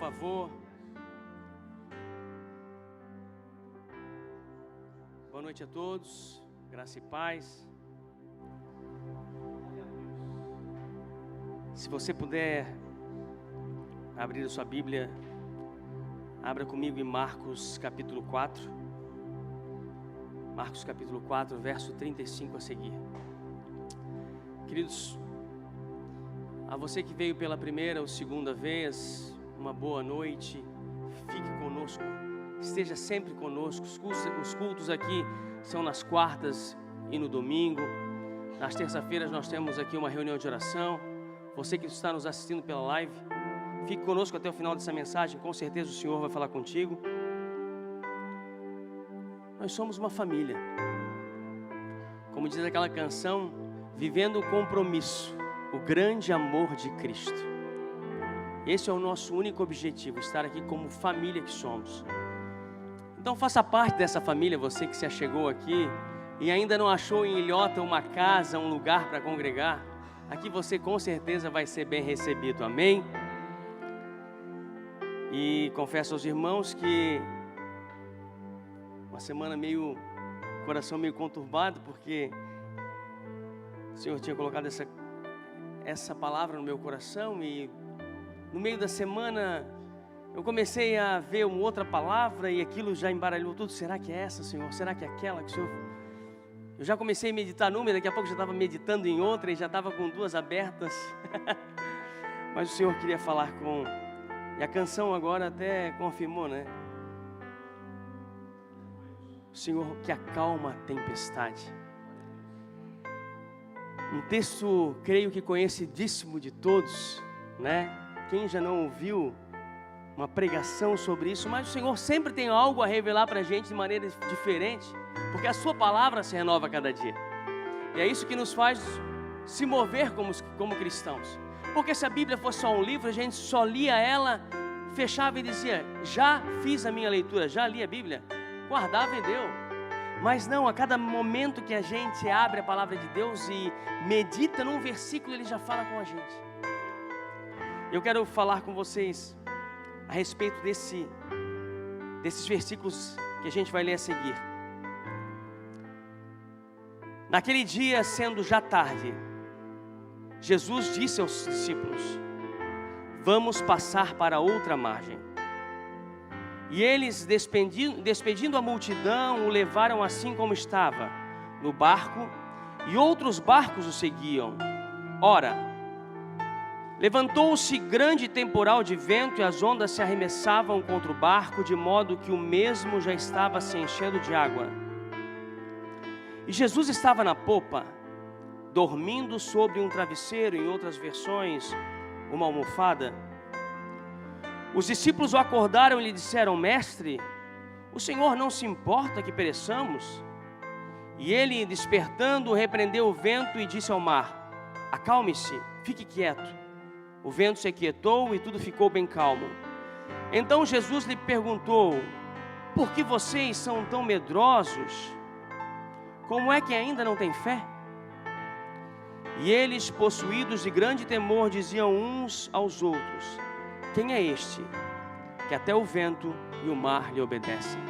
favor. Boa noite a todos, graça e paz. Se você puder abrir a sua Bíblia, abra comigo em Marcos capítulo 4. Marcos capítulo 4, verso 35 a seguir. Queridos, a você que veio pela primeira ou segunda vez, uma boa noite, fique conosco, esteja sempre conosco. Os cultos aqui são nas quartas e no domingo. Nas terças-feiras nós temos aqui uma reunião de oração. Você que está nos assistindo pela live, fique conosco até o final dessa mensagem, com certeza o Senhor vai falar contigo. Nós somos uma família, como diz aquela canção, vivendo o compromisso, o grande amor de Cristo. Esse é o nosso único objetivo, estar aqui como família que somos. Então faça parte dessa família, você que se achegou aqui e ainda não achou em Ilhota uma casa, um lugar para congregar. Aqui você com certeza vai ser bem recebido, amém? E confesso aos irmãos que uma semana coração meio conturbado, porque o Senhor tinha colocado essa palavra no meu coração e no meio da semana eu comecei a ver uma outra palavra e aquilo já embaralhou tudo. Será que é essa, Senhor? Será que é aquela que o Senhor... Eu já comecei a meditar numa e daqui a pouco já estava meditando em outra e já estava com duas abertas. Mas o Senhor queria falar com... E a canção agora até confirmou, né? O Senhor que acalma a tempestade. Um texto, creio que conhecidíssimo de todos, né? Quem já não ouviu uma pregação sobre isso, mas o Senhor sempre tem algo a revelar para a gente de maneira diferente, porque a sua palavra se renova a cada dia. E é isso que nos faz se mover como cristãos. Porque se a Bíblia fosse só um livro, a gente só lia ela, fechava e dizia, já fiz a minha leitura, já li a Bíblia, guardava e deu. Mas não, a cada momento que a gente abre a palavra de Deus e medita num versículo, Ele já fala com a gente. Eu quero falar com vocês a respeito desses versículos que a gente vai ler a seguir. Naquele dia, sendo já tarde, Jesus disse aos discípulos, vamos passar para outra margem. E eles, despedindo a multidão, o levaram assim como estava, no barco, e outros barcos o seguiam. Ora, levantou-se grande temporal de vento e as ondas se arremessavam contra o barco, de modo que o mesmo já estava se enchendo de água. E Jesus estava na popa, dormindo sobre um travesseiro, em outras versões, uma almofada. Os discípulos o acordaram e lhe disseram, mestre, o Senhor não se importa que pereçamos? E ele, despertando, repreendeu o vento e disse ao mar, acalme-se, fique quieto. O vento se aquietou e tudo ficou bem calmo. Então Jesus lhe perguntou, por que vocês são tão medrosos? Como é que ainda não têm fé? E eles, possuídos de grande temor, diziam uns aos outros, quem é este, que até o vento e o mar lhe obedecem?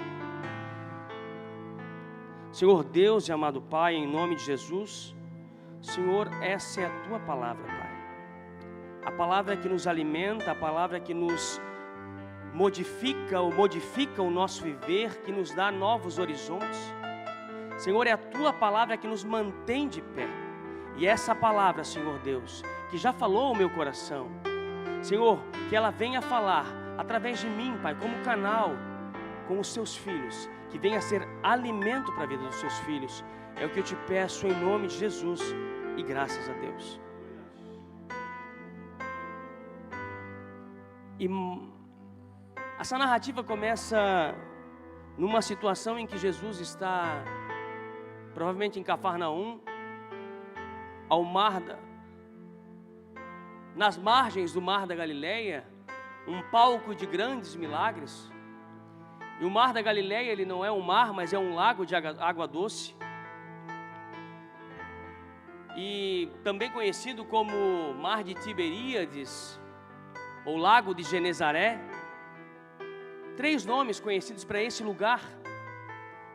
Senhor Deus e amado Pai, em nome de Jesus, Senhor, essa é a Tua palavra, Pai. A palavra que nos alimenta, a palavra que nos modifica o nosso viver, que nos dá novos horizontes. Senhor, é a Tua palavra que nos mantém de pé. E essa palavra, Senhor Deus, que já falou ao meu coração, Senhor, que ela venha falar através de mim, Pai, como canal com os Seus filhos, que venha ser alimento para a vida dos Seus filhos. É o que eu te peço em nome de Jesus e graças a Deus. E essa narrativa começa numa situação em que Jesus está provavelmente em Cafarnaum, nas margens do mar da Galileia, um palco de grandes milagres. E o mar da Galileia, ele não é um mar, mas é um lago de água doce. E também conhecido como Mar de Tiberíades, ou Lago de Genezaré. 3 nomes conhecidos para esse lugar.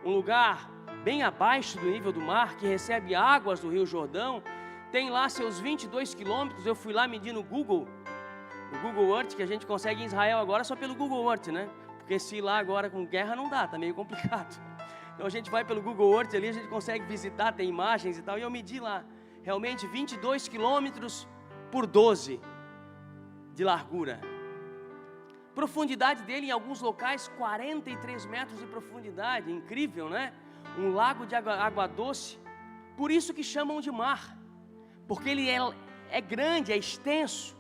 Um lugar bem abaixo do nível do mar, que recebe águas do Rio Jordão. Tem lá seus 22 quilômetros. Eu fui lá medir no Google Earth, que a gente consegue em Israel agora só pelo Google Earth, né? Porque se ir lá agora com guerra não dá, tá meio complicado. Então a gente vai pelo Google Earth ali, a gente consegue visitar, tem imagens e tal. E eu medi lá, realmente 22 quilômetros por 12 de largura. Profundidade dele em alguns locais, 43 metros de profundidade. Incrível, né? Um lago de água doce. Por isso que chamam de mar. Porque ele é grande, é extenso.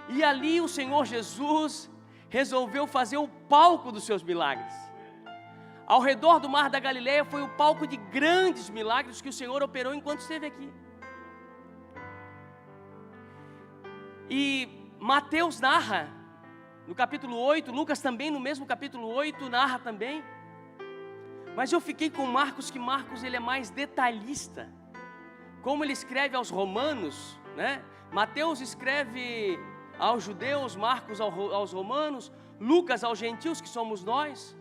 E ali o Senhor Jesus resolveu fazer o palco dos seus milagres. Ao redor do mar da Galileia foi o palco de grandes milagres que o Senhor operou enquanto esteve aqui. E Mateus narra no capítulo 8, Lucas também no mesmo capítulo 8 narra também. Mas eu fiquei com Marcos, que Marcos ele é mais detalhista. Como ele escreve aos romanos, né? Mateus escreve aos judeus, Marcos aos romanos, Lucas aos gentios, que somos nós.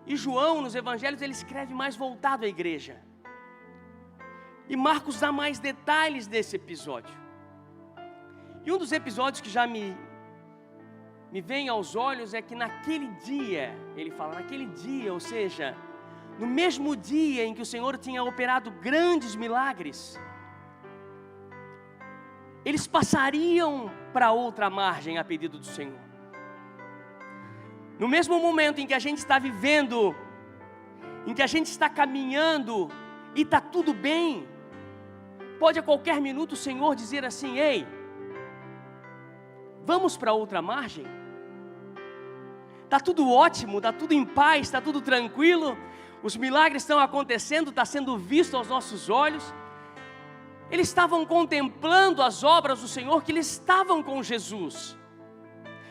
E João, nos evangelhos, ele escreve mais voltado à igreja. E Marcos dá mais detalhes desse episódio. E um dos episódios que já me vem aos olhos é que naquele dia, ele fala, naquele dia, ou seja, no mesmo dia em que o Senhor tinha operado grandes milagres, eles passariam para outra margem a pedido do Senhor. No mesmo momento em que a gente está vivendo, em que a gente está caminhando e está tudo bem, pode a qualquer minuto o Senhor dizer assim: ei, vamos para outra margem? Está tudo ótimo, está tudo em paz, está tudo tranquilo, os milagres estão acontecendo, está sendo visto aos nossos olhos. Eles estavam contemplando as obras do Senhor, que eles estavam com Jesus.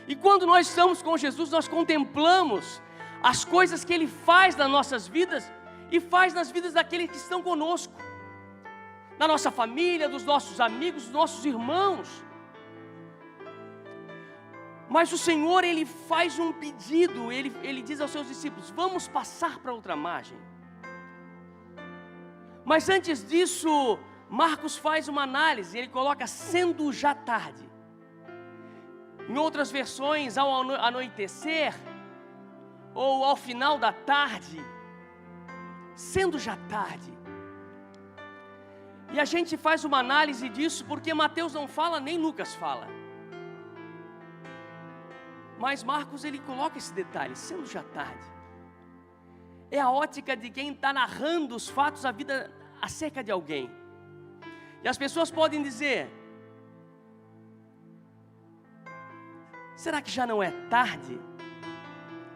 E quando nós estamos com Jesus, nós contemplamos as coisas que Ele faz nas nossas vidas e faz nas vidas daqueles que estão conosco, na nossa família, dos nossos amigos, dos nossos irmãos. Mas o Senhor, Ele faz um pedido, Ele diz aos seus discípulos: vamos passar para outra margem. Mas antes disso, Marcos faz uma análise, ele coloca sendo já tarde. Em outras versões, ao anoitecer, ou ao final da tarde, sendo já tarde. E a gente faz uma análise disso porque Mateus não fala, nem Lucas fala. Mas Marcos, ele coloca esse detalhe, sendo já tarde. É a ótica de quem está narrando os fatos, a vida acerca de alguém. E as pessoas podem dizer: será que já não é tarde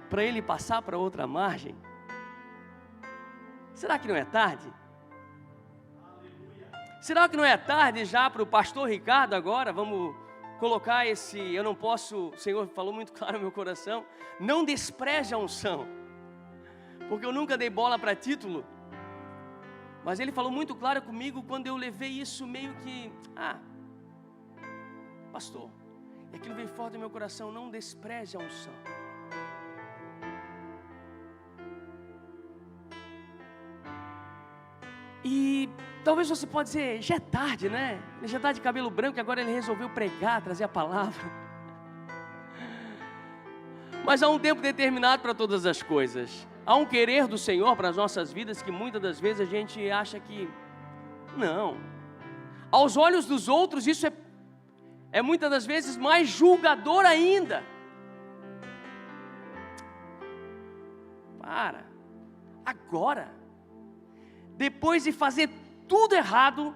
para ele passar para outra margem? Será que não é tarde? Será que não é tarde já para o pastor Ricardo agora? Vamos colocar esse, eu não posso, o Senhor falou muito claro no meu coração, não despreze a unção, porque eu nunca dei bola para título, mas Ele falou muito claro comigo quando eu levei isso meio que, pastor, e aquilo veio forte no meu coração, não despreze a unção. E talvez você pode dizer, já é tarde, né? Ele já está de cabelo branco e agora ele resolveu pregar, trazer a palavra. Mas há um tempo determinado para todas as coisas. Há um querer do Senhor para as nossas vidas que muitas das vezes a gente acha que não. Aos olhos dos outros isso é muitas das vezes mais julgador ainda. Para. Agora. Depois de fazer tudo errado,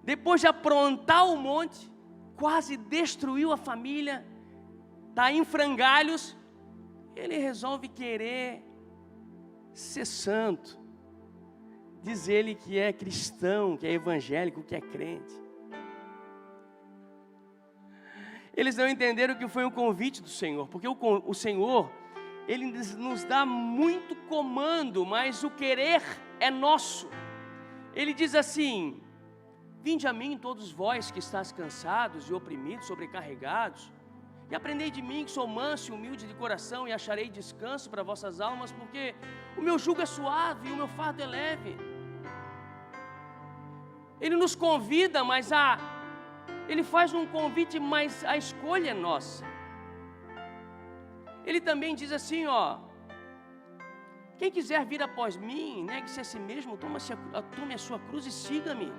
depois de aprontar um monte, quase destruiu a família, está em frangalhos, ele resolve querer ser santo, diz ele que é cristão, que é evangélico, que é crente. Eles não entenderam que foi um convite do Senhor, porque o Senhor, Ele nos dá muito comando, mas o querer é nosso. Ele diz assim: vinde a mim todos vós que estáis cansados e oprimidos, sobrecarregados. E aprendei de mim, que sou manso e humilde de coração, e acharei descanso para vossas almas, porque o meu jugo é suave e o meu fardo é leve. Ele nos convida, mas Ele faz um convite, mas a escolha é nossa. Ele também diz assim, ó: quem quiser vir após mim, negue-se a si mesmo, tome a sua cruz e siga-me.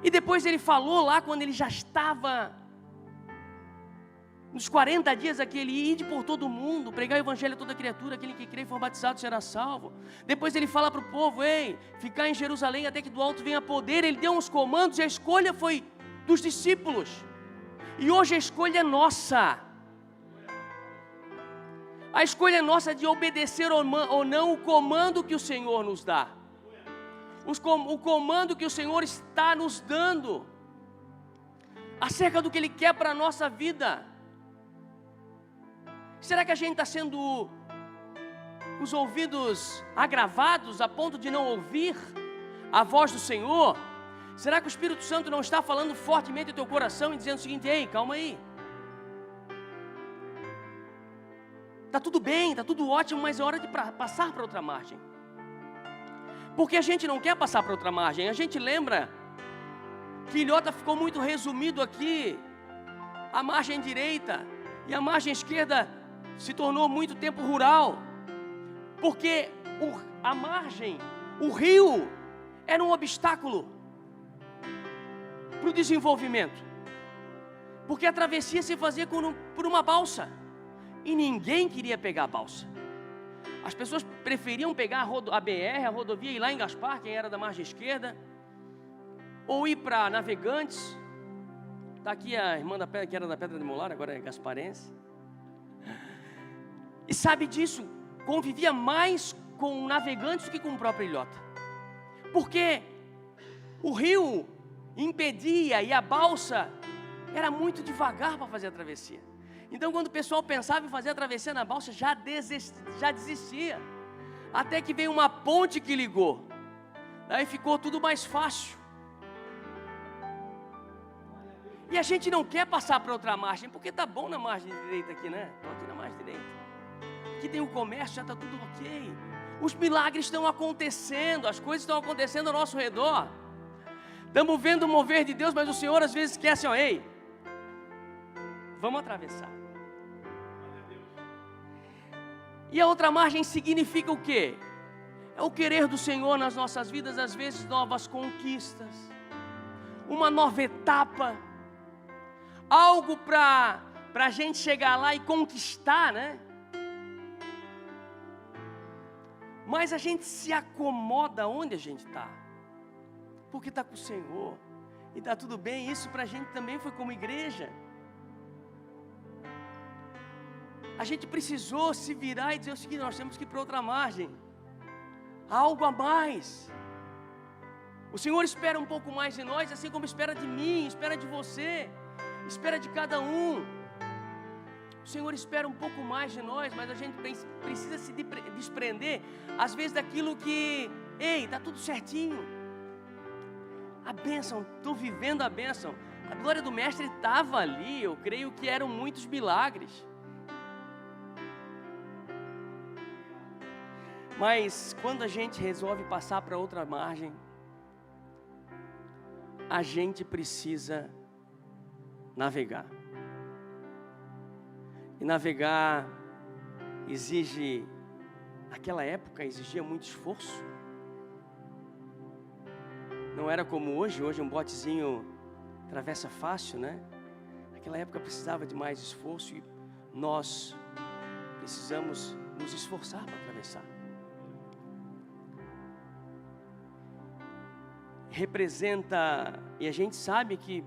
E depois ele falou lá, quando ele já estava nos 40 dias, aquele ide por todo o mundo, pregar o evangelho a toda criatura, aquele que crê e for batizado será salvo. Depois ele fala para o povo: ei, ficar em Jerusalém até que do alto venha poder. Ele deu uns comandos e a escolha foi dos discípulos. E hoje a escolha é nossa. A escolha é nossa de obedecer ou não o comando que o Senhor nos dá. O comando que o Senhor está nos dando acerca do que Ele quer para a nossa vida. Será que a gente está sendo os ouvidos agravados a ponto de não ouvir a voz do Senhor? Será que o Espírito Santo não está falando fortemente no teu coração e dizendo o seguinte: ei, calma aí, está tudo bem, está tudo ótimo, mas é hora de passar para outra margem? Porque a gente não quer passar para outra margem. A gente lembra que Ilhota ficou muito resumido aqui, a margem direita, e a margem esquerda se tornou muito tempo rural, porque a margem, o rio, era um obstáculo para o desenvolvimento, porque a travessia se fazia por uma balsa, e ninguém queria pegar a balsa. As pessoas preferiam pegar a BR, a rodovia, e ir lá em Gaspar, quem era da margem esquerda, ou ir para Navegantes. Está aqui a irmã da Pedra, que era da Pedra de Molar, agora é gasparense. E sabe disso, convivia mais com Navegantes do que com o próprio Ilhota, porque o rio impedia e a balsa era muito devagar para fazer a travessia. Então, quando o pessoal pensava em fazer a travessia na balsa, já desistia, até que veio uma ponte que ligou, aí ficou tudo mais fácil. E a gente não quer passar para outra margem, porque está bom na margem direita aqui, né? Estou aqui na margem direita, aqui tem o comércio, já está tudo ok, os milagres estão acontecendo, as coisas estão acontecendo ao nosso redor, estamos vendo o mover de Deus, mas o Senhor às vezes quer assim, ó: ei, vamos atravessar. E a outra margem significa o quê? É o querer do Senhor nas nossas vidas, às vezes novas conquistas, uma nova etapa, algo para a gente chegar lá e conquistar, né? Mas a gente se acomoda onde a gente está, porque está com o Senhor, e está tudo bem. Isso para a gente também foi como igreja. A gente precisou se virar e dizer o seguinte: nós temos que ir para outra margem, algo a mais. O Senhor espera um pouco mais de nós, assim como espera de mim, espera de você, espera de cada um. O Senhor espera um pouco mais de nós, mas a gente precisa se desprender, às vezes, daquilo que, ei, está tudo certinho. A bênção, estou vivendo a bênção. A glória do Mestre estava ali, eu creio que eram muitos milagres. Mas quando a gente resolve passar para outra margem, a gente precisa navegar. E navegar exige, naquela época exigia muito esforço. Não era como hoje um botezinho atravessa fácil, né? Naquela época precisava de mais esforço e nós precisamos nos esforçar para atravessar. Representa, e a gente sabe que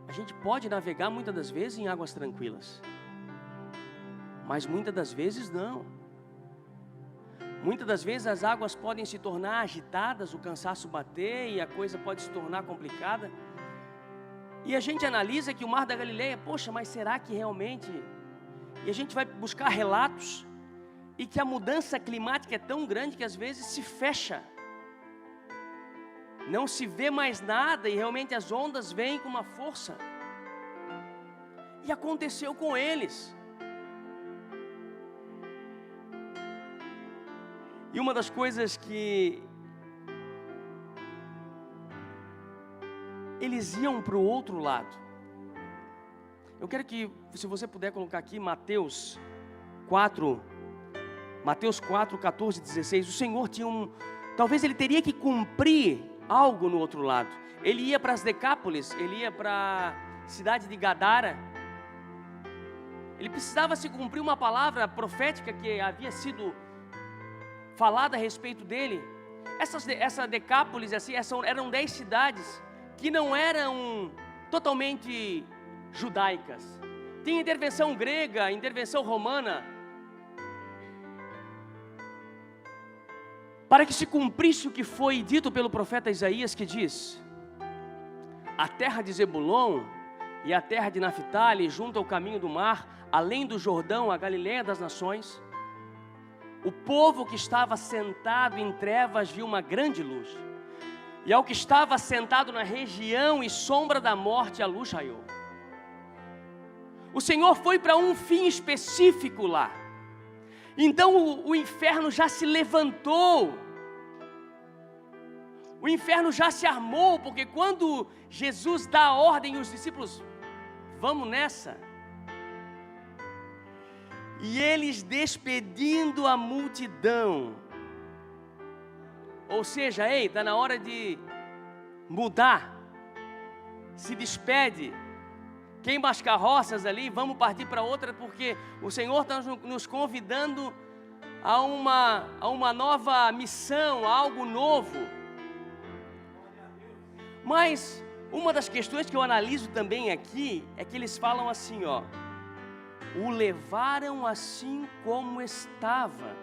a gente pode navegar muitas das vezes em águas tranquilas, mas muitas das vezes não. Muitas das vezes as águas podem se tornar agitadas, o cansaço bater e a coisa pode se tornar complicada. E a gente analisa que o Mar da Galileia, poxa, mas será que realmente? E a gente vai buscar relatos e que a mudança climática é tão grande que às vezes se fecha. Não se vê mais nada e realmente as ondas vêm com uma força. E aconteceu com eles. E uma das coisas que eles iam para o outro lado. Eu quero que, se você puder colocar aqui, Mateus 4, 14, 16. O Senhor tinha talvez ele teria que cumprir algo no outro lado. Ele ia para as Decápolis, ele ia para a cidade de Gadara. Ele precisava se cumprir uma palavra profética que havia sido falada a respeito dele. Essa Decápolis, assim, eram 10 cidades que não eram totalmente judaicas. Tinha intervenção grega, intervenção romana, para que se cumprisse o que foi dito pelo profeta Isaías, que diz: a terra de Zebulon e a terra de Naphtali, junto ao caminho do mar, além do Jordão, a Galileia das nações, o povo que estava sentado em trevas viu uma grande luz, e ao que estava sentado na região e sombra da morte, a luz raiou. O Senhor foi para um fim específico lá. Então o inferno já se levantou, o inferno já se armou, porque quando Jesus dá a ordem, os discípulos, vamos nessa. E eles despedindo a multidão, ou seja, ei, está na hora de mudar, se despede, queima as carroças ali, vamos partir para outra, porque o Senhor está nos convidando a uma nova missão, a algo novo. Mas uma das questões que eu analiso também aqui, é que eles falam assim, ó: o levaram assim como estava.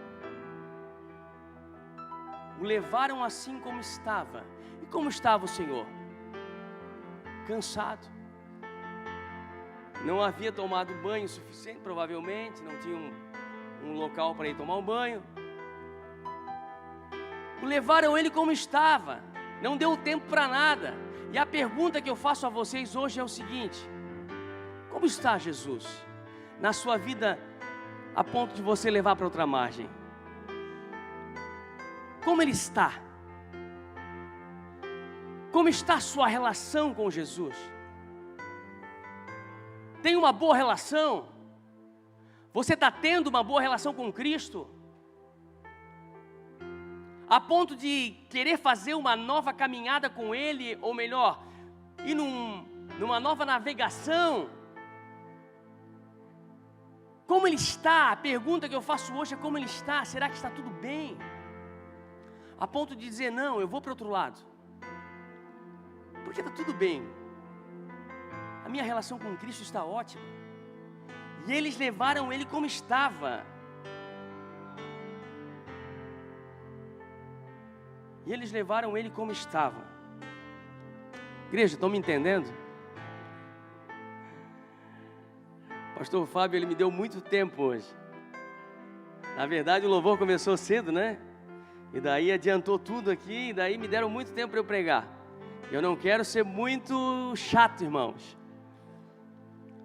O levaram assim como estava. E como estava o Senhor? Cansado. Não havia tomado banho suficiente, provavelmente. Não tinha um local para ir tomar um banho. O levaram ele como estava. Não deu tempo para nada. E a pergunta que eu faço a vocês hoje é o seguinte: como está Jesus na sua vida, a ponto de você levar para outra margem? Como Ele está? Como está a sua relação com Jesus? Tem uma boa relação? Você está tendo uma boa relação com Cristo? A ponto de querer fazer uma nova caminhada com Ele, ou melhor, ir numa nova navegação? Como Ele está? A pergunta que eu faço hoje é como Ele está. Será que está tudo bem? A ponto de dizer, não, eu vou para o outro lado, porque está tudo bem, a minha relação com Cristo está ótima. E eles levaram Ele como estava. E eles levaram Ele como estava. Igreja, estão me entendendo? Pastor Fábio, ele me deu muito tempo hoje. Na verdade, o louvor começou cedo, né? E daí adiantou tudo aqui, e daí me deram muito tempo para eu pregar. Eu não quero ser muito chato, irmãos.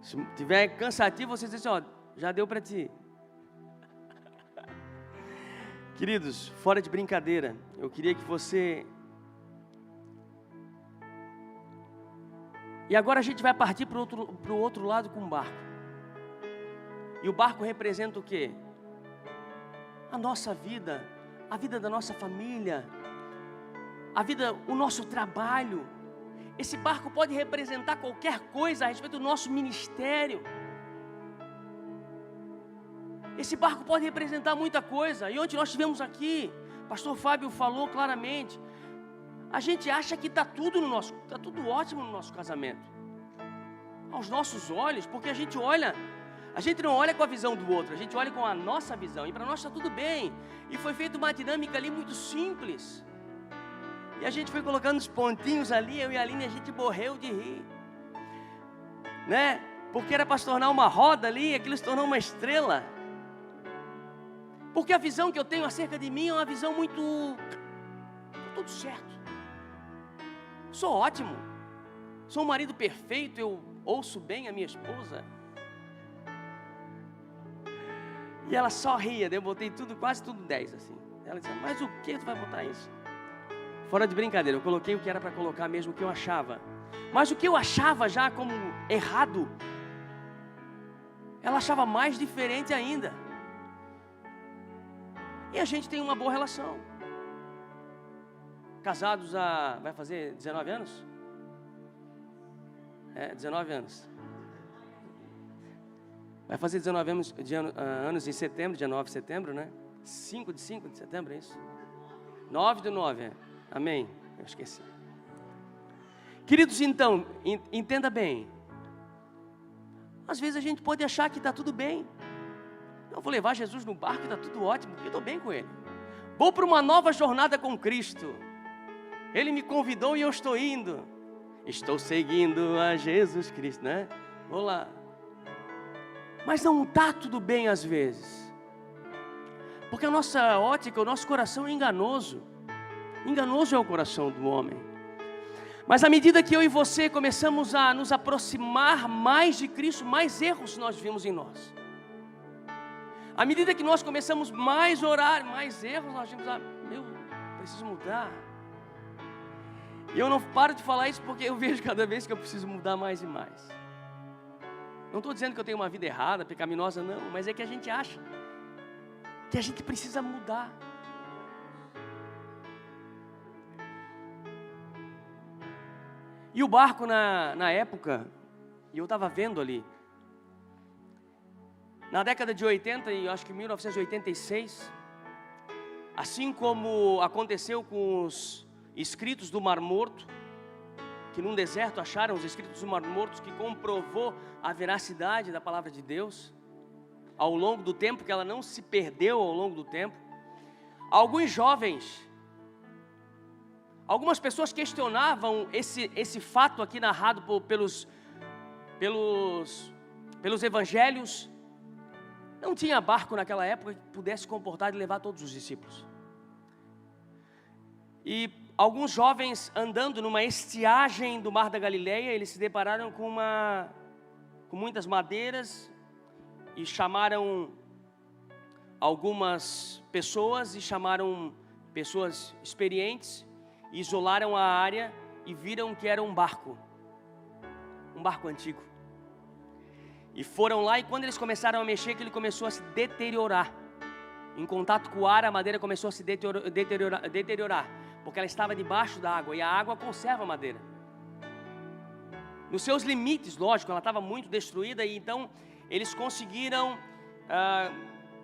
Se tiver cansativo, vocês dizem, ó, já deu para ti. Queridos, fora de brincadeira, eu queria que você... E agora a gente vai partir para o outro lado com o barco. E o barco representa o quê? A nossa vida, a vida da nossa família, a vida, o nosso trabalho. Esse barco pode representar qualquer coisa a respeito do nosso ministério. Esse barco pode representar muita coisa. E ontem nós estivemos aqui, pastor Fábio falou claramente, a gente acha que está tudo ótimo no nosso casamento, aos nossos olhos, porque a gente não olha com a visão do outro, a gente olha com a nossa visão, e para nós está tudo bem. E foi feita uma dinâmica ali muito simples, e a gente foi colocando os pontinhos ali, eu e a Aline, a gente morreu de rir, né? Porque era para se tornar uma roda ali, aquilo se tornou uma estrela. Porque a visão que eu tenho acerca de mim é uma visão muito... tudo certo, sou ótimo, sou um marido perfeito, eu ouço bem a minha esposa, E ela só ria, eu botei tudo, quase tudo 10 assim. Ela disse, mas o que tu vai botar isso? Fora de brincadeira, eu coloquei o que era para colocar mesmo, o que eu achava. Mas o que eu achava já como errado, ela achava mais diferente ainda. E a gente tem uma boa relação. Casados há, vai fazer 19 anos? 19 anos. Vai fazer 19 anos em setembro, dia 9 de setembro, né? 5 de setembro, é isso? 9 de 9, Amém. Eu esqueci. Queridos, então, entenda bem. Às vezes a gente pode achar que está tudo bem. Eu vou levar Jesus no barco e está tudo ótimo, porque eu estou bem com Ele. Vou para uma nova jornada com Cristo. Ele me convidou e eu estou indo. Estou seguindo a Jesus Cristo, né? Vou lá. Mas não está tudo bem às vezes. Porque a nossa ótica, o nosso coração é enganoso. Enganoso é o coração do homem. Mas à medida que eu e você começamos a nos aproximar mais de Cristo, mais erros nós vimos em nós. À medida que nós começamos mais a orar, mais erros nós vimos, preciso mudar. E eu não paro de falar isso porque eu vejo cada vez que eu preciso mudar mais e mais. Não estou dizendo que eu tenho uma vida errada, pecaminosa, não, mas é que a gente acha que a gente precisa mudar. E o barco na época, e eu estava vendo ali, na década de 80, e acho que 1986, assim como aconteceu com os escritos do Mar Morto, que num deserto acharam os escritos do Mar Morto, que comprovou a veracidade da palavra de Deus, ao longo do tempo, que ela não se perdeu ao longo do tempo. Alguns jovens, algumas pessoas questionavam esse fato aqui narrado pelos evangelhos. Não tinha barco naquela época que pudesse comportar e levar todos os discípulos. E alguns jovens andando numa estiagem do Mar da Galileia, eles se depararam com muitas madeiras e chamaram algumas pessoas e chamaram pessoas experientes, isolaram a área e viram que era um barco antigo. E foram lá, e quando eles começaram a mexer, que ele começou a se deteriorar. Em contato com o ar, a madeira começou a se deteriorar, porque ela estava debaixo da água, e a água conserva a madeira. Nos seus limites, lógico, ela estava muito destruída, e então eles conseguiram,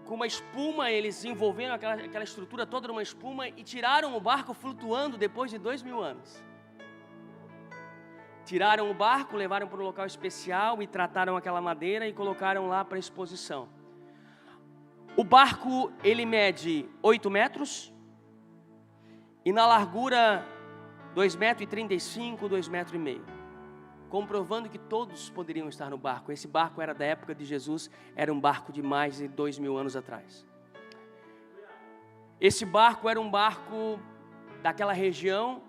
com uma espuma, eles envolveram aquela estrutura toda numa espuma, e tiraram o barco flutuando depois de 2000 anos. Tiraram o barco, levaram para um local especial e trataram aquela madeira e colocaram lá para exposição. O barco, ele mede 8 metros e na largura 2,35 m, 2,5 m, comprovando que todos poderiam estar no barco. Esse barco era da época de Jesus, era um barco de mais de 2000 anos atrás. Esse barco era um barco daquela região,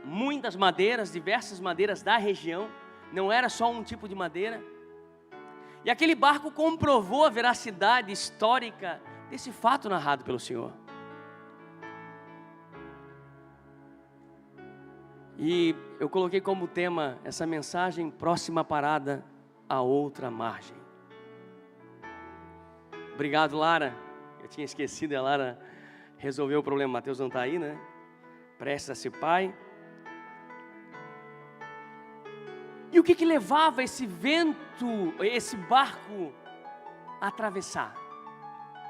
muitas madeiras, diversas madeiras da região, não era só um tipo de madeira. E aquele barco comprovou a veracidade histórica desse fato narrado pelo Senhor. E eu coloquei como tema essa mensagem: próxima parada, a outra margem. Obrigado, Lara. Eu tinha esquecido, a Lara resolveu o problema. Mateus não está aí, né? Prestes a ser pai. E o que levava esse vento, esse barco a atravessar?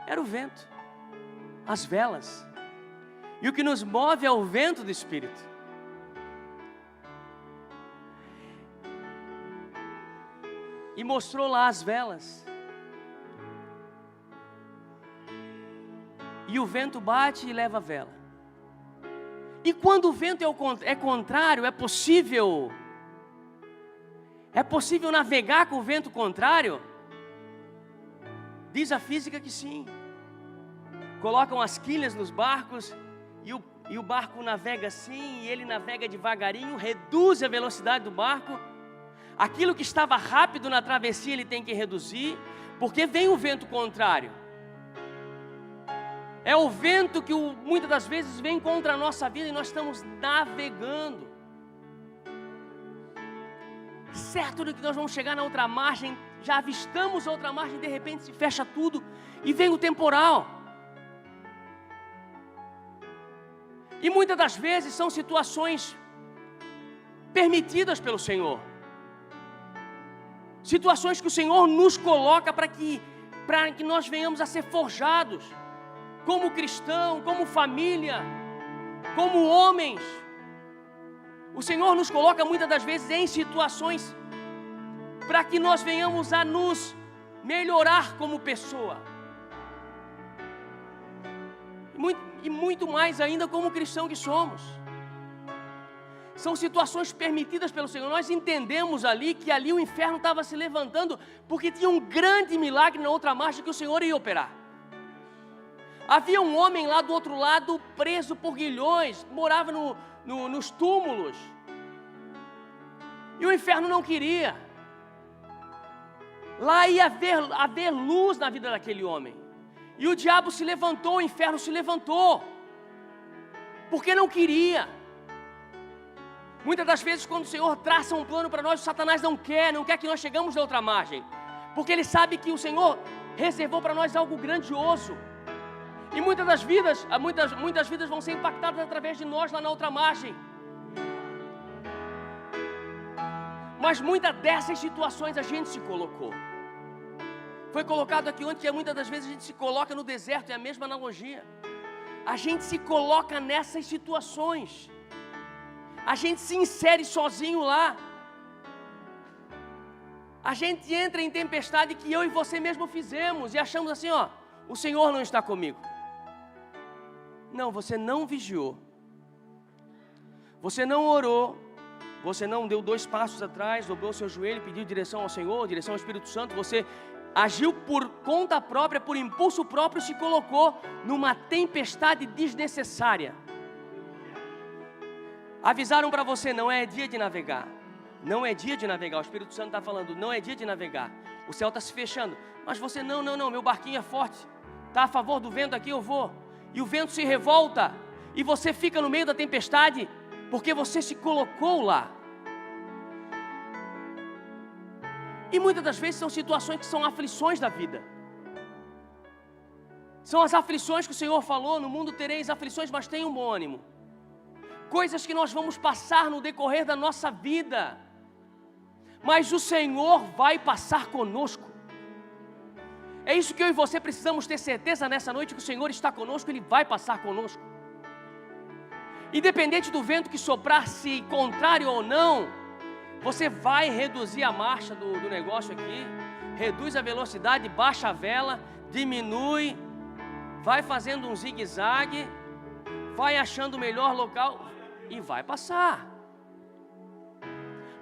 Era o vento, as velas. E o que nos move é o vento do Espírito. E mostrou lá as velas. E o vento bate e leva a vela. E quando o vento é contrário, é possível navegar com o vento contrário? Diz a física que sim. Colocam as quilhas nos barcos e o barco navega assim, e ele navega devagarinho, reduz a velocidade do barco. Aquilo que estava rápido na travessia ele tem que reduzir, porque vem o vento contrário. É o vento que muitas das vezes vem contra a nossa vida e nós estamos navegando. Certo de que nós vamos chegar na outra margem, já avistamos a outra margem, de repente se fecha tudo e vem o temporal. E muitas das vezes são situações permitidas pelo Senhor. Situações que o Senhor nos coloca para que nós venhamos a ser forjados como cristão, como família, como homens. O Senhor nos coloca muitas das vezes em situações para que nós venhamos a nos melhorar como pessoa. E muito mais ainda como cristão que somos. São situações permitidas pelo Senhor. Nós entendemos ali que ali o inferno estava se levantando porque tinha um grande milagre na outra margem que o Senhor ia operar. Havia um homem lá do outro lado preso por grilhões, morava nos túmulos. E o inferno não queria. Lá ia haver luz na vida daquele homem. E o diabo se levantou, o inferno se levantou. Porque não queria. Muitas das vezes quando o Senhor traça um plano para nós, o Satanás não quer que nós chegamos da outra margem. Porque ele sabe que o Senhor reservou para nós algo grandioso. E muitas vidas vão ser impactadas através de nós lá na outra margem. Mas muitas dessas situações a gente se colocou. Foi colocado aqui ontem que muitas das vezes a gente se coloca no deserto, é a mesma analogia. A gente se coloca nessas situações. A gente se insere sozinho lá. A gente entra em tempestade que eu e você mesmo fizemos e achamos assim, ó, o Senhor não está comigo. Não, você não vigiou. Você não orou. Você não deu 2 passos atrás, dobrou seu joelho, pediu direção ao Senhor, direção ao Espírito Santo. Você agiu por conta própria, por impulso próprio, e se colocou numa tempestade desnecessária. Avisaram para você, não é dia de navegar. Não é dia de navegar. O Espírito Santo está falando, não é dia de navegar. O céu está se fechando. Mas você, não, meu barquinho é forte. Está a favor do vento aqui, eu vou. E o vento se revolta. E você fica no meio da tempestade, porque você se colocou lá. E muitas das vezes são situações que são aflições da vida. São as aflições que o Senhor falou, no mundo tereis aflições, mas tenham bom ânimo. Coisas que nós vamos passar no decorrer da nossa vida. Mas o Senhor vai passar conosco. É isso que eu e você precisamos ter certeza nessa noite, que o Senhor está conosco, Ele vai passar conosco. Independente do vento que soprar, se contrário ou não, você vai reduzir a marcha do negócio aqui, reduz a velocidade, baixa a vela, diminui, vai fazendo um zigue-zague, vai achando o melhor local e vai passar.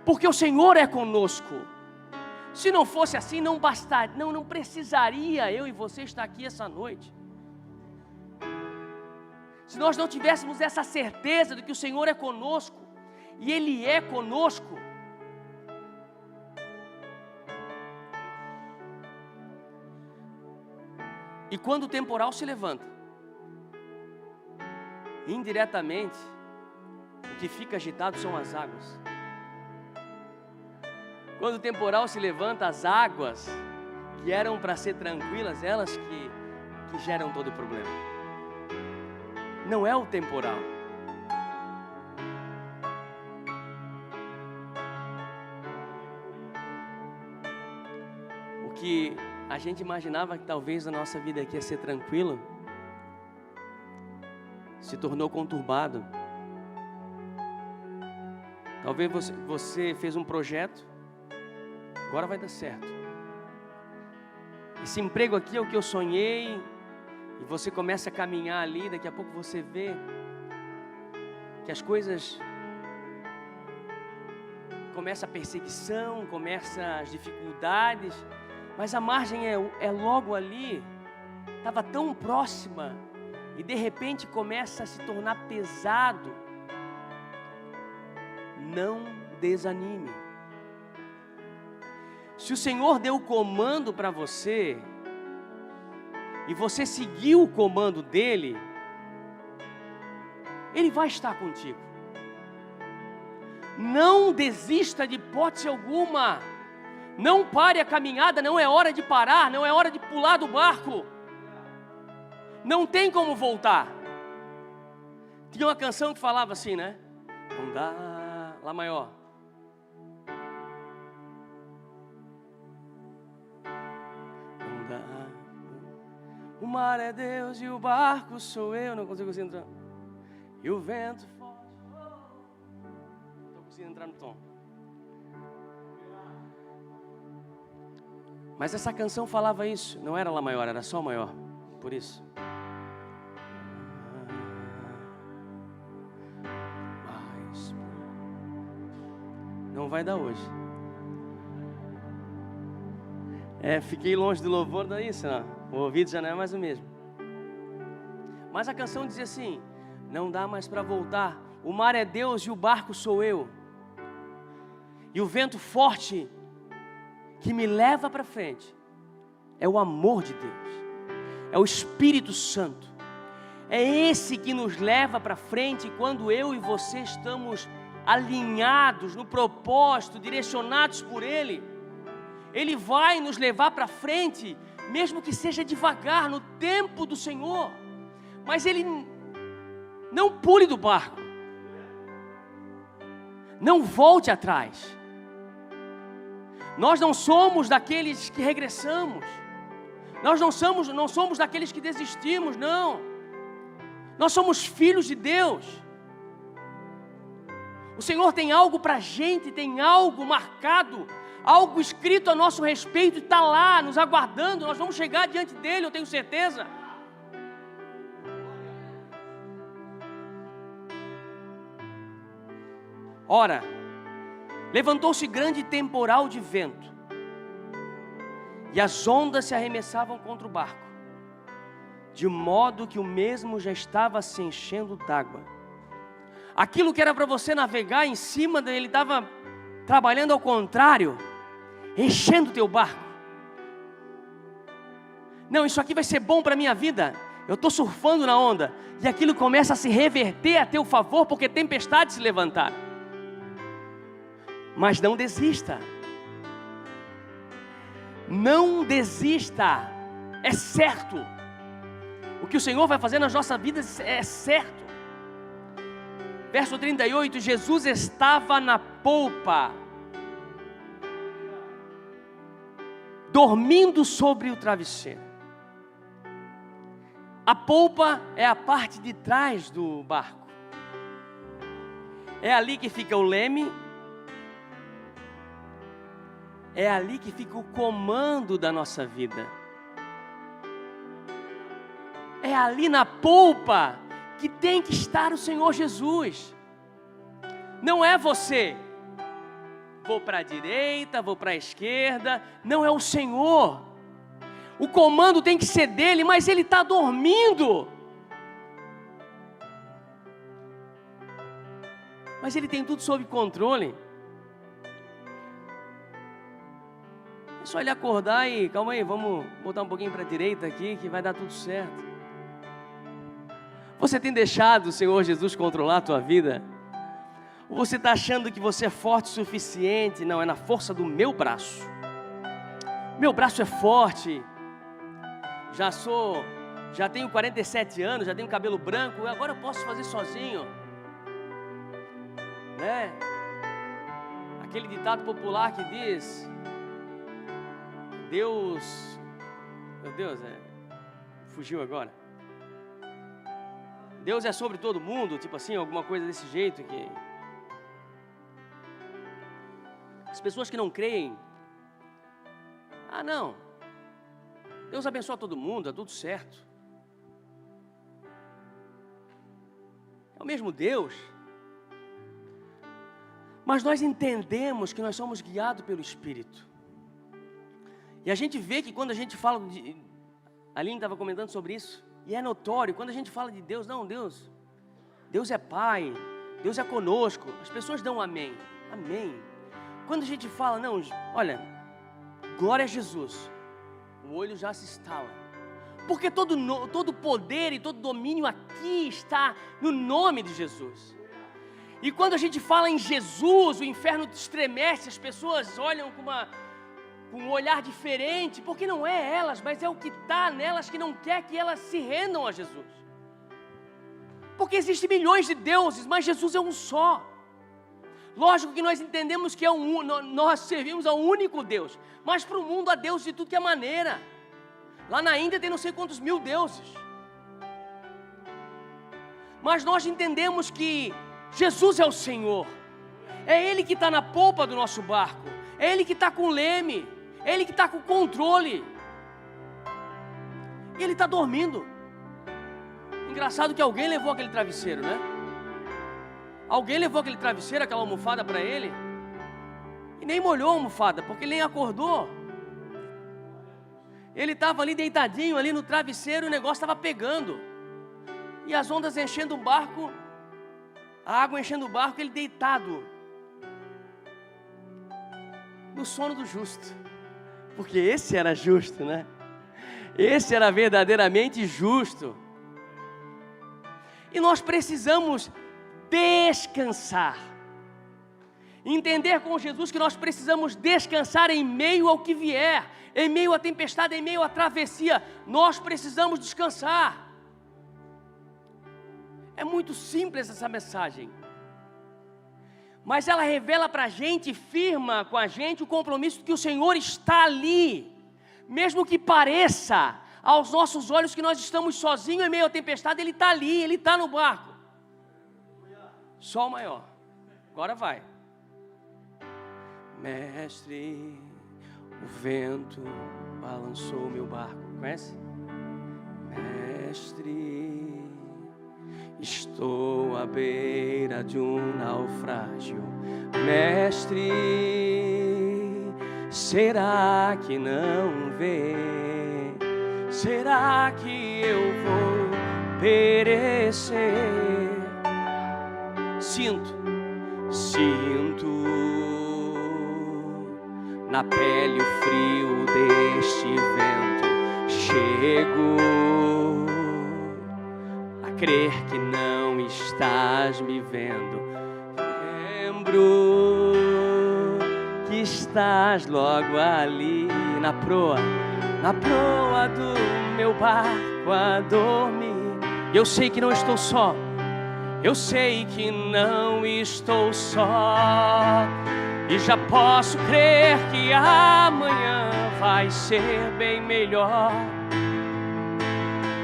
Porque o Senhor é conosco. Se não fosse assim, não bastaria, não precisaria eu e você estar aqui essa noite. Se nós não tivéssemos essa certeza de que o Senhor é conosco, e Ele é conosco, e quando o temporal se levanta, indiretamente, o que fica agitado são as águas. Quando o temporal se levanta, as águas que eram para ser tranquilas, elas que geram todo o problema. Não é o temporal. O que a gente imaginava que talvez a nossa vida aqui ia ser tranquila, se tornou conturbado. Talvez você fez um projeto, agora vai dar certo. Esse emprego aqui é o que eu sonhei, e você começa a caminhar ali, daqui a pouco você vê que as coisas, começa a perseguição, começa as dificuldades, mas a margem é logo ali, estava tão próxima, e de repente começa a se tornar pesado. Não desanime. Se o Senhor deu o comando para você, e você seguir o comando dele, ele vai estar contigo. Não desista de hipótese alguma. Não pare a caminhada, não é hora de parar, não é hora de pular do barco. Não tem como voltar. Tinha uma canção que falava assim, né? Não dá, Lá maior. Não dá. O mar é Deus e o barco sou eu. Não consigo entrar. E o vento forte. Não consigo entrar no tom. Mas essa canção falava isso. Não era Lá maior, era Sol maior. Por isso. Não vai dar hoje. Fiquei longe do louvor, daí isso, não. O ouvido já não é mais o mesmo. Mas a canção dizia assim: não dá mais para voltar. O mar é Deus e o barco sou eu. E o vento forte que me leva para frente é o amor de Deus. É o Espírito Santo. É esse que nos leva para frente quando eu e você estamos alinhados no propósito, direcionados por Ele. Ele vai nos levar para frente, mesmo que seja devagar, no tempo do Senhor. Mas Ele não pule do barco. Não volte atrás. Nós não somos daqueles que regressamos. Nós não somos daqueles que desistimos, não. Nós somos filhos de Deus. O Senhor tem algo para a gente, tem algo marcado, algo escrito a nosso respeito, e está lá, nos aguardando. Nós vamos chegar diante dEle, eu tenho certeza. Ora, levantou-se grande temporal de vento, e as ondas se arremessavam contra o barco, de modo que o mesmo já estava se enchendo d'água. Aquilo que era para você navegar em cima dele, ele estava trabalhando ao contrário, enchendo o teu barco. Não, isso aqui vai ser bom para a minha vida. Eu estou surfando na onda, e aquilo começa a se reverter a teu favor, porque tempestades se levantaram. Mas não desista. Não desista. É certo. O que o Senhor vai fazer nas nossas vidas é certo. Verso 38, Jesus estava na polpa, dormindo sobre o travesseiro. A polpa é a parte de trás do barco. É ali que fica o leme. É ali que fica o comando da nossa vida. É ali na polpa que tem que estar o Senhor Jesus. Não é você. Vou para a direita, vou para a esquerda. Não, é o Senhor. O comando tem que ser dele, mas ele está dormindo. Mas ele tem tudo sob controle. É só ele acordar e, calma aí, vamos botar um pouquinho para a direita aqui, que vai dar tudo certo. Você tem deixado o Senhor Jesus controlar a tua vida? Ou você está achando que você é forte o suficiente? Não, é na força do meu braço. Meu braço é forte. Já tenho 47 anos, já tenho cabelo branco, agora eu posso fazer sozinho. Né? Aquele ditado popular que diz: Deus... Meu Deus, fugiu agora. Deus é sobre todo mundo, tipo assim, alguma coisa desse jeito que... As pessoas que não creem, não, Deus abençoa todo mundo, é tudo certo. É o mesmo Deus. Mas nós entendemos que nós somos guiados pelo Espírito. E a gente vê que quando a gente fala de... A Aline estava comentando sobre isso. E é notório, quando a gente fala de Deus, não, Deus é Pai, Deus é conosco. As pessoas dão amém, amém. Quando a gente fala, não, olha, glória a Jesus, o olho já se estala. Porque todo poder e todo domínio aqui está no nome de Jesus. E quando a gente fala em Jesus, o inferno estremece, as pessoas olham com um olhar diferente, porque não é elas, mas é o que está nelas que não quer que elas se rendam a Jesus. Porque existem milhões de deuses, mas Jesus é um só. Lógico que nós entendemos que nós servimos ao único Deus, mas para o mundo há Deus de tudo que é maneira. Lá na Índia tem não sei quantos mil deuses. Mas nós entendemos que Jesus é o Senhor. É Ele que está na polpa do nosso barco. É Ele que está com o leme. É Ele que está com o controle. E Ele está dormindo. Engraçado que alguém levou aquele travesseiro, né? Alguém levou aquele travesseiro, aquela almofada para ele, e nem molhou a almofada, porque ele nem acordou. Ele estava ali deitadinho, ali no travesseiro, e o negócio estava pegando. E as ondas enchendo o barco, a água enchendo o barco, ele deitado. No sono do justo. Porque esse era justo, né? Esse era verdadeiramente justo. E nós precisamos descansar. Entender com Jesus que nós precisamos descansar em meio ao que vier, em meio à tempestade, em meio à travessia. Nós precisamos descansar. É muito simples essa mensagem, mas ela revela para a gente, firma com a gente o compromisso de que o Senhor está ali, mesmo que pareça aos nossos olhos que nós estamos sozinhos em meio à tempestade. Ele está ali, Ele está no barco. Sol maior, agora vai. Mestre, o vento balançou meu barco. Conhece? Mestre, estou à beira de um naufrágio. Mestre, será que não vê? Será que eu vou perecer? Sinto na pele o frio deste vento. Chego a crer que não estás me vendo. Lembro que estás logo ali na proa do meu barco a dormir. Eu sei que não estou só. Eu sei que não estou só, e já posso crer que amanhã vai ser bem melhor.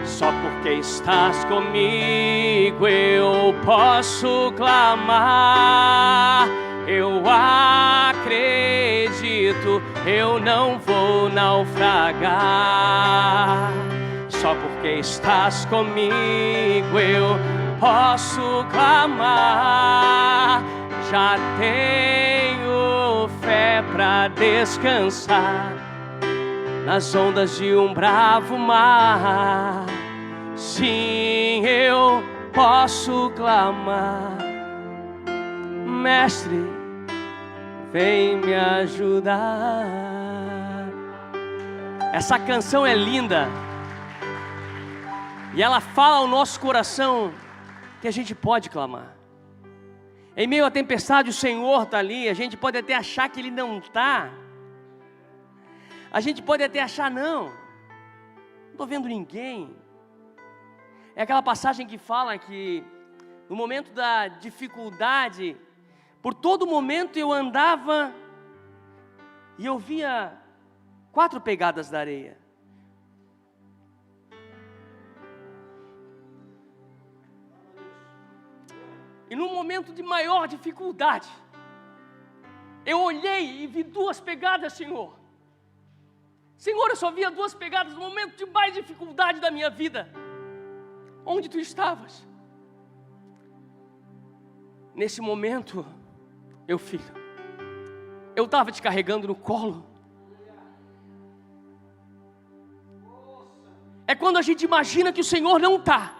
Só porque estás comigo eu posso clamar. Eu acredito, eu não vou naufragar. Só porque estás comigo eu posso clamar. Já tenho fé pra descansar nas ondas de um bravo mar. Sim, eu posso clamar. Mestre, vem me ajudar. Essa canção é linda e ela fala ao nosso coração que a gente pode clamar. Em meio à tempestade o Senhor está ali. A gente pode até achar que Ele não está. A gente pode até achar, não estou vendo ninguém. É aquela passagem que fala que no momento da dificuldade, por todo momento eu andava e eu via 4 pegadas da areia. E no momento de maior dificuldade, eu olhei e vi 2 pegadas, Senhor. Senhor, eu só via 2 pegadas no momento de mais dificuldade da minha vida. Onde Tu estavas? Nesse momento, meu filho, eu estava te carregando no colo. É quando a gente imagina que o Senhor não está.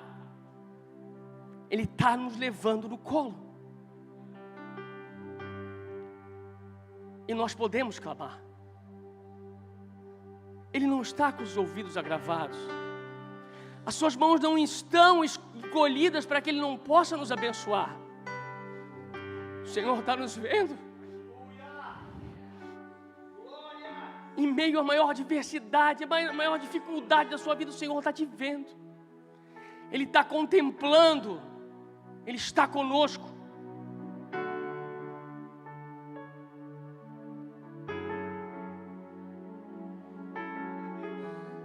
Ele está nos levando no colo. E nós podemos clamar. Ele não está com os ouvidos agravados. As suas mãos não estão escolhidas para que Ele não possa nos abençoar. O Senhor está nos vendo. Em meio à maior adversidade, a maior dificuldade da sua vida, o Senhor está te vendo. Ele está contemplando. Ele está conosco.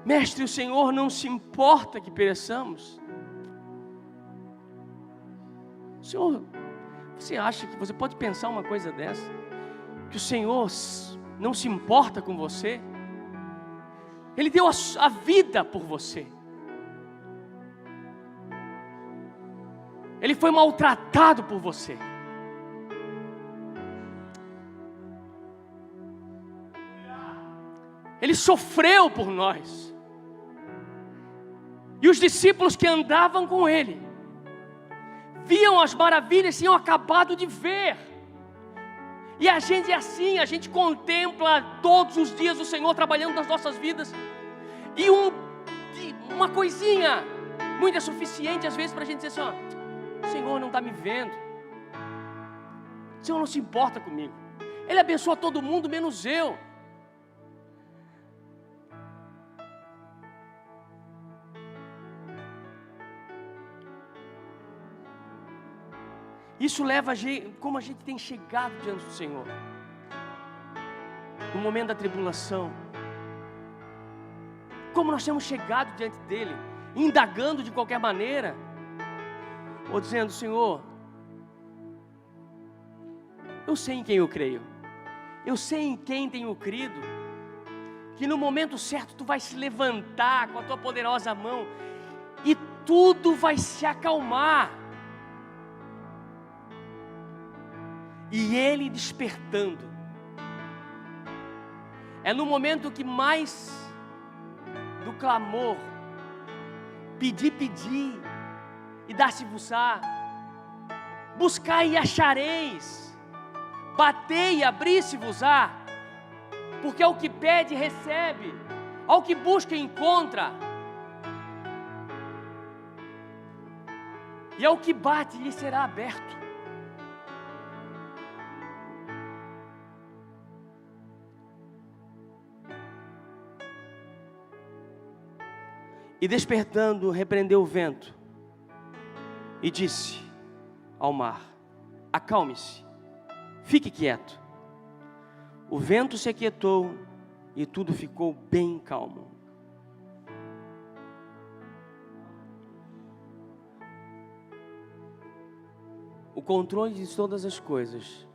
Mestre, o Senhor não se importa que pereçamos. Senhor, você acha que você pode pensar uma coisa dessa? Que o Senhor não se importa com você? Ele deu a vida por você. Ele foi maltratado por você. Ele sofreu por nós. E os discípulos que andavam com Ele viam as maravilhas que tinham acabado de ver. E a gente é assim, a gente contempla todos os dias o Senhor trabalhando nas nossas vidas. E uma coisinha muito é suficiente às vezes para a gente dizer assim, ó, o Senhor não está me vendo. O Senhor não se importa comigo. Ele abençoa todo mundo menos eu. Isso leva a gente, como a gente tem chegado diante do Senhor, no momento da tribulação, como nós temos chegado diante dEle, indagando de qualquer maneira, ou dizendo, Senhor, eu sei em quem eu creio, eu sei em quem tenho crido, que no momento certo Tu vais se levantar com a Tua poderosa mão, e tudo vai se acalmar. E Ele despertando, é no momento que mais do clamor, pedir e dar-se-vos-á, buscai e achareis, batei e abri-se-vos-á, porque ao que pede recebe, ao que busca encontra, e ao que bate lhe será aberto. E despertando, repreendeu o vento e disse ao mar, acalme-se, fique quieto. O vento se aquietou e tudo ficou bem calmo. O controle de todas as coisas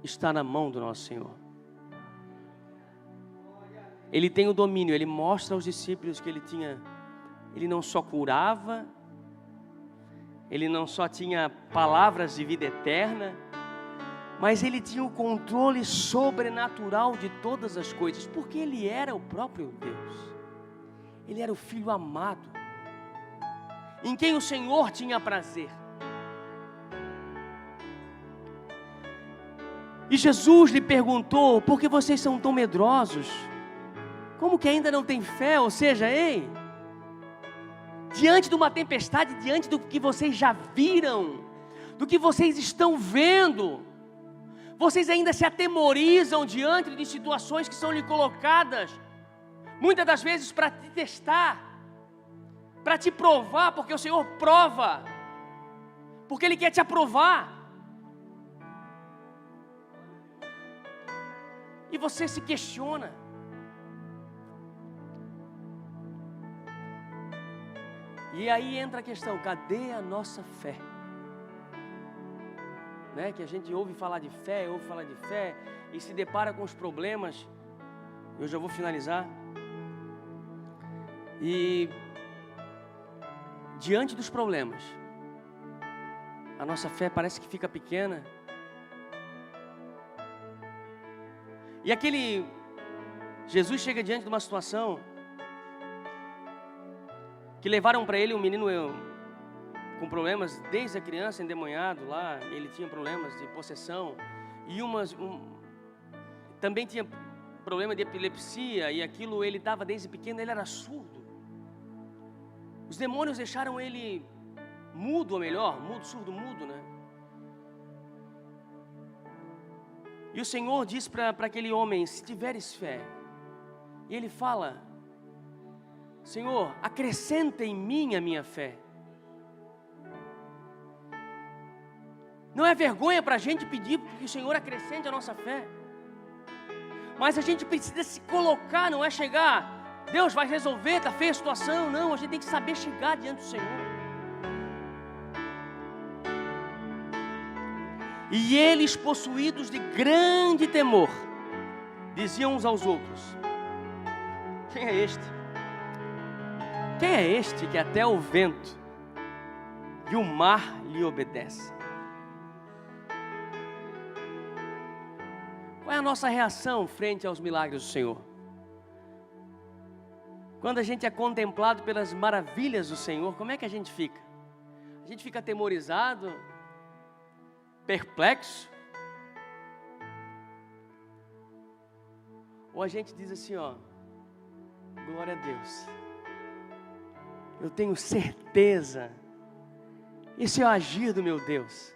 está na mão do nosso Senhor. Ele tem o domínio, Ele mostra aos discípulos que Ele não só curava, Ele não só tinha palavras de vida eterna, mas Ele tinha o controle sobrenatural de todas as coisas, porque Ele era o próprio Deus. Ele era o Filho amado, em quem o Senhor tinha prazer. E Jesus lhe perguntou, por que vocês são tão medrosos? Como que ainda não tem fé? Ou seja, ei, diante de uma tempestade, diante do que vocês já viram, do que vocês estão vendo, vocês ainda se atemorizam diante de situações que são lhe colocadas, muitas das vezes para te testar, para te provar, porque o Senhor prova, porque Ele quer te aprovar. E você se questiona. E aí entra a questão, cadê a nossa fé? Né? Que a gente ouve falar de fé e se depara com os problemas. Eu já vou finalizar. E diante dos problemas, a nossa fé parece que fica pequena. E Jesus chega diante de uma situação que levaram para ele um menino com problemas desde a criança, endemoniado lá, ele tinha problemas de possessão, e também tinha problema de epilepsia, e aquilo ele dava desde pequeno, ele era surdo. Os demônios deixaram ele mudo, ou melhor, mudo, surdo, mudo, né? E o Senhor diz para aquele homem: se tiveres fé. E ele fala: Senhor, acrescenta em mim a minha fé. Não é vergonha para a gente pedir que o Senhor acrescente a nossa fé. Mas a gente precisa se colocar, não é chegar, Deus vai resolver, está feia a situação. Não, a gente tem que saber chegar diante do Senhor. E eles, possuídos de grande temor, diziam uns aos outros: quem é este? Quem é este que até o vento e o mar lhe obedecem? Qual é a nossa reação frente aos milagres do Senhor? Quando a gente é contemplado pelas maravilhas do Senhor, como é que a gente fica? A gente fica atemorizado, perplexo? Ou a gente diz assim, ó: glória a Deus, eu tenho certeza, esse é o agir do meu Deus,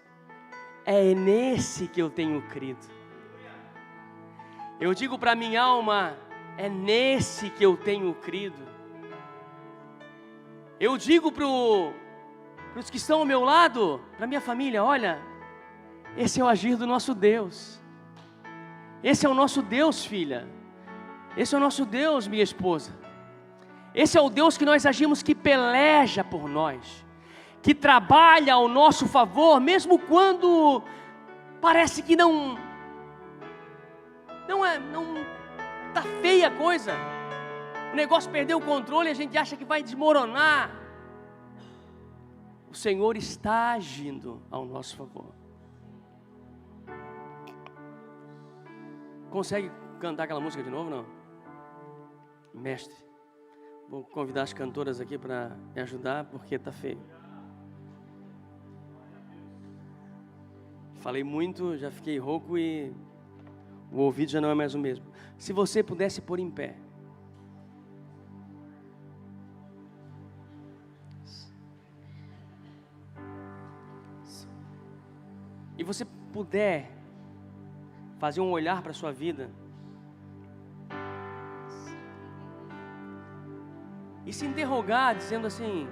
é nesse que eu tenho crido. Eu digo para minha alma: é nesse que eu tenho crido. Eu digo para os que estão ao meu lado, para minha família: olha, esse é o agir do nosso Deus. Esse é o nosso Deus, filha. Esse é o nosso Deus, minha esposa. Esse é o Deus que nós agimos, que peleja por nós, que trabalha ao nosso favor, mesmo quando parece que não está feia a coisa. O negócio perdeu o controle e a gente acha que vai desmoronar. O Senhor está agindo ao nosso favor. Consegue cantar aquela música de novo, não? Mestre, vou convidar as cantoras aqui para me ajudar, porque está feio. Falei muito, já fiquei rouco e o ouvido já não é mais o mesmo. Se você pudesse pôr em pé. E você puder fazer um olhar para a sua vida e se interrogar, dizendo assim: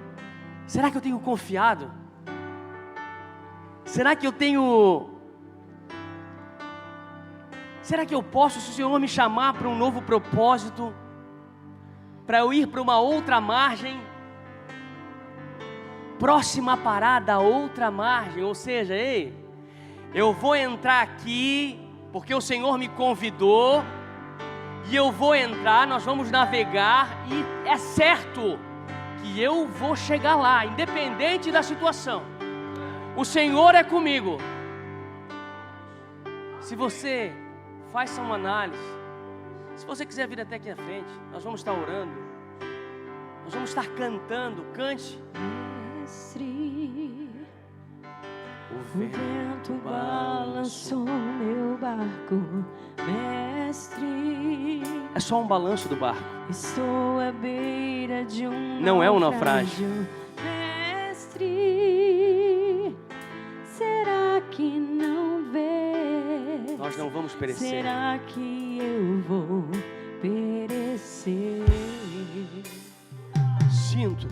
será que eu tenho confiado? Será que eu tenho... Será que eu posso, se o Senhor me chamar para um novo propósito, para eu ir para uma outra margem, próxima parada, outra margem, ou seja, ei, eu vou entrar aqui porque o Senhor me convidou, e eu vou entrar, nós vamos navegar, e é certo que eu vou chegar lá, independente da situação. O Senhor é comigo. Se você faça uma análise, se você quiser vir até aqui à frente, nós vamos estar orando, nós vamos estar cantando. Cante. Mestre, o vento balançou meu barco, mestre. É só um balanço do barco. Estou à beira de um não é um naufrágio. Mestre, será que não vê? Nós não vamos perecer. Será que eu vou perecer? Sinto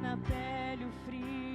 na pele o frio